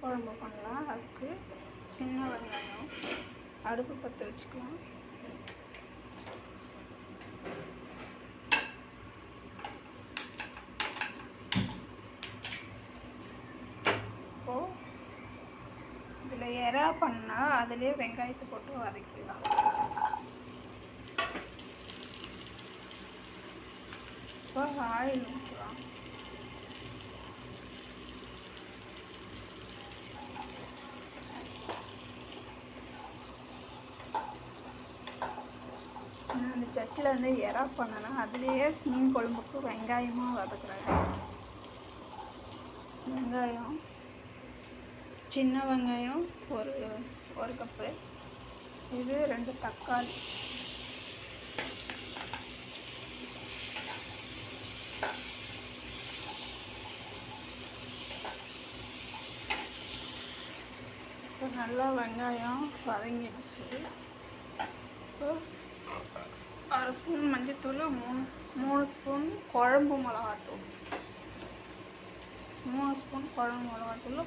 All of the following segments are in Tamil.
குழம்பு பண்ணலாம். அதுக்கு சின்ன வெங்காயம் அடுப்பு பற்ற வச்சுக்கலாம். இப்போது இதில் எறா பண்ணால் அதிலே வெங்காயத்தை போட்டு வதக்கிடலாம். இப்போ ஆயில் ஊற்றலாம். அந்த சட்டியில் வந்து எறா பண்ணனா அதுலேயே மீன் குழம்புக்கு வெங்காயமாக வதக்குறாங்க. வெங்காயம், சின்ன வெங்காயம் ஒரு கப்பு, இது 2 தக்காளி, இப்போ நல்லா வெங்காயம் வதங்கிடுச்சு. இப்போ 1/2 ஸ்பூன் மஞ்சத்தூள், 3 ஸ்பூன் குழம்பு மிளகாத்தூள், 3 ஸ்பூன் குழம்பு மிளகாத்தூள்,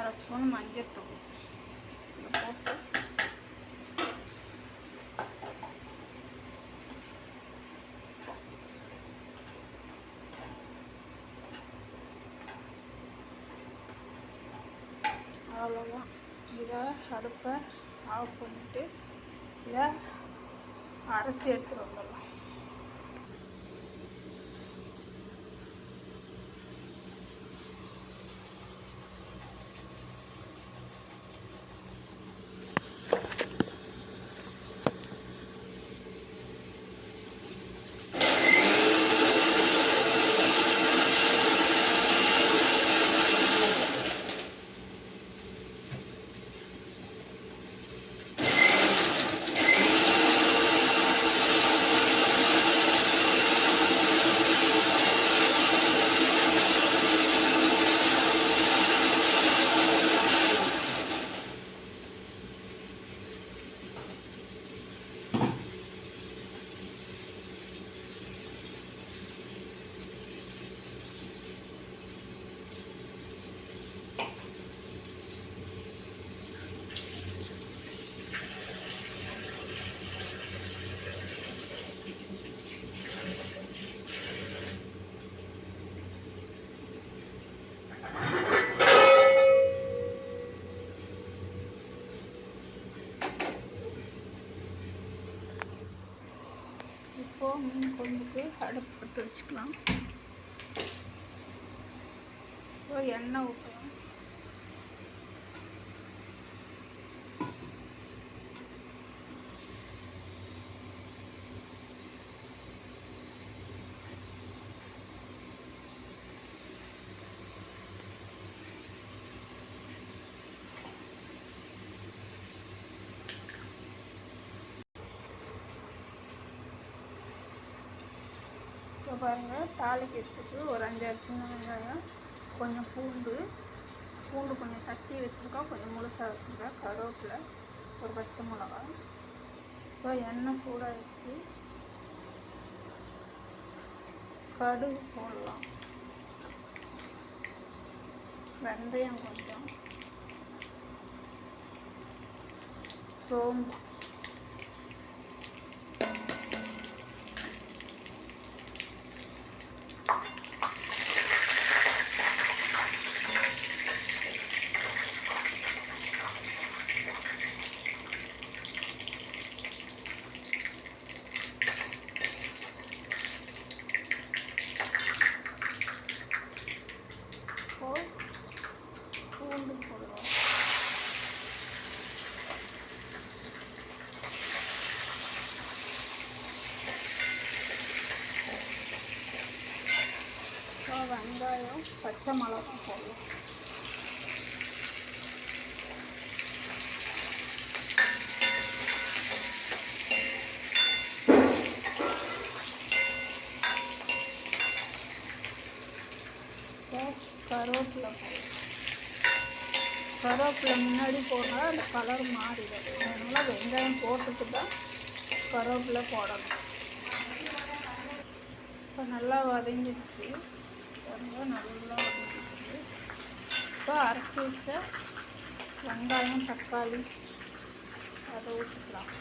1/2 ஸ்பூன் மஞ்சத்தூள் இதை போட்டு அவ்வளோதான். இதை அடுப்பை ஆஃப் பண்ணிவிட்டு இதை அரைச்சி எடுத்துகிட்டு வந்துடலாம். இப்போது மீன் குழம்புக்கு அடுப்பு பற்ற வச்சுக்கலாம். இப்போ எண்ணெய் ஊற்றலாம். இப்போ பாருங்கள், தாளிக்கிறதுக்கு ஒரு 5-6 சின்ன வெங்காயம், கொஞ்சம் பூண்டு கொஞ்சம் தட்டி வச்சுருக்கோம், கொஞ்சம் முழுசாக வச்சுருக்கேன், கருவேப்பிலை, ஒரு பச்சை மிளகாய். இப்போ எண்ணெய் சூடாகிடுச்சு, கடுகு போடலாம், வெந்தயம் கொஞ்சம், சோம்பு, பூண்டு போடுவோம். வெங்காயம், பச்சை மிளகாய் போடலாம். கருவேப்பிலை முன்னாடி போட்டால் அந்த கலர் மாறிடுது. அதனால் வெங்காயம் போட்டுட்டு தான் கருவேப்பிலை போடணும். இப்போ நல்லா வதங்கிடுச்சு, நல்லா வதங்கிடுச்சு. இப்போ அரைச்சி வச்ச வெங்காயம் தக்காளி அதை ஊற்றிக்கலாம்.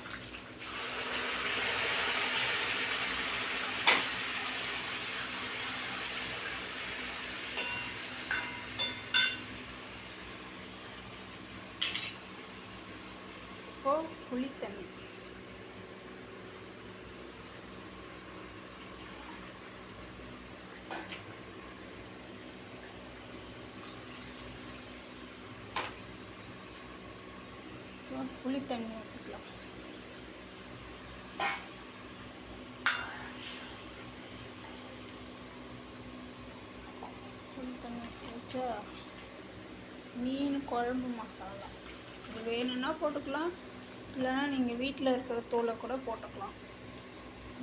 இப்போ புளி தண்ணி, புளி தண்ணி ஊற்றிக்கலாம். புளி தண்ணி ஊற்றா மீன் குழம்பு மசாலா இது வேணும்னா போட்டுக்கலாம், இல்லைன்னா நீங்கள் வீட்டில் இருக்கிற தூளை கூட போட்டுக்கலாம்.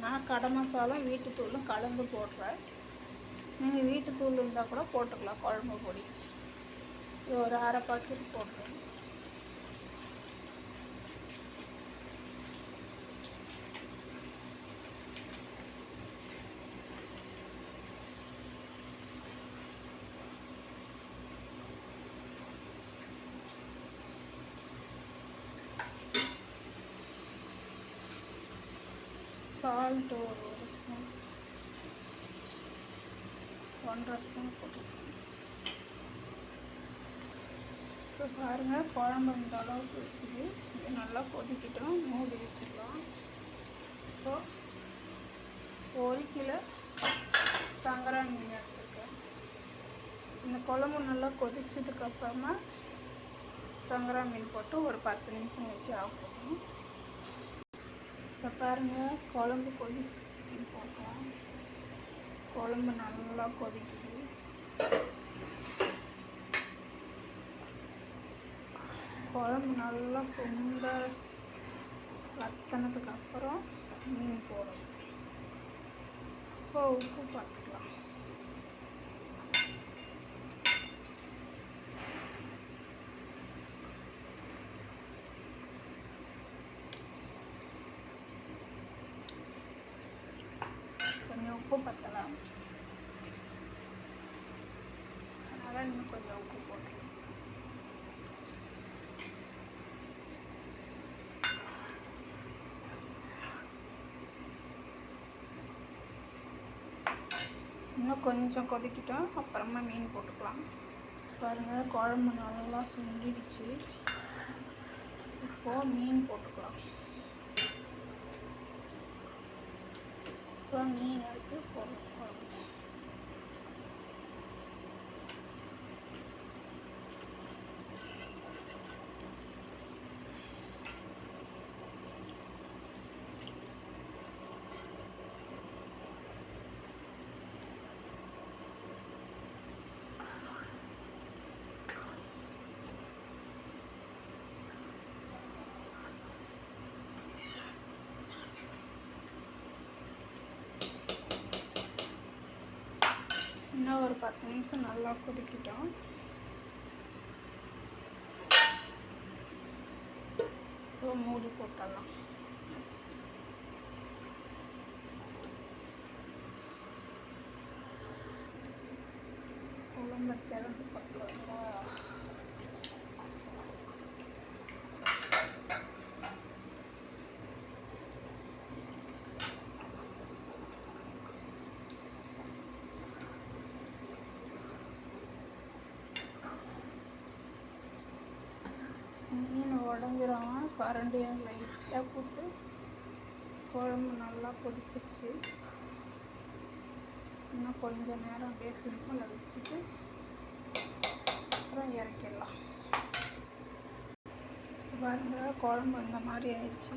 நான் கடை மசாலா வீட்டு தூளும் கலந்து போடுறேன். நீங்கள் வீட்டு தூள் இருந்தால் கூட போட்டுக்கலாம். குழம்பு பொடி இது ஒரு அரை பாக்கெட் போடுறேன். சால்ட் ஒரு ஸ்பூன், 1.5 ஸ்பூன் போட்டுக்கலாம். இப்போ பாருங்கள் குழம்பு இந்த அளவுக்கு இருக்குது. இது நல்லா கொதிக்கிட்டோம், மூடி வச்சிடலாம். இப்போ 1 கிலோ சங்கரா மீன் எடுத்துருக்கேன். இந்த குழம்பு நல்லா கொதிச்சதுக்கப்புறமா சங்கரா மீன் போட்டு ஒரு 10 நிமிஷம் வச்சு ஆகணும். இப்போ பாருங்கள் குழம்பு கொதிச்சு போட்டோம். குழம்பு நல்லா கொதிக்குது. குழம்பு நல்லா சுண்ட வத்தனதுக்கு அப்புறம் மீன் போடணும். இப்போ உப்பு பார்த்துக்கலாம். கொஞ்சம் உப்பு பத்தலாம், அதனால் இன்னும் கொஞ்சம் உப்பு போட்டுக்கலாம். இன்னும் கொஞ்சம் கொதிக்கிட்டோம், அப்புறமா மீன் போட்டுக்கலாம். பாருங்கள் குழம்பு நல்லா சுண்டிடுச்சு. இப்போது மீன் போட்டுக்கலாம். இப்போ மீன் எடுத்து போடணும். இன்னும் ஒரு 10 நிமிஷம் நல்லா கொதிக்கிட்டோம். இப்போ மூடி போட்டுடலாம். குழம்பு திறந்து பார்க்கலாங்களா? மீன் உடஞ்சிடாம கரண்டியை லைட்டாக போட்டு குழம்பு நல்லா கொதிச்சிருச்சு. இன்னும் கொஞ்சம் நேரம் அப்படியே சிம்பிளில் வச்சுட்டு அப்புறம் இறக்கிடலாம். பாருங்க குழம்பு இந்த மாதிரி ஆயிடுச்சு.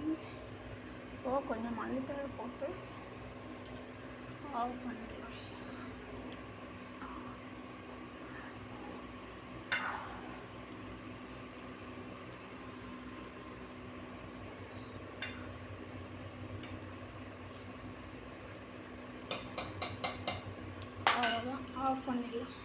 இப்போது கொஞ்சம் மல்லித்தழை போட்டு ஆஃப் பண்ணிடலாம். அவ்வளோதான், ஆஃப் பண்ணிடலாம்.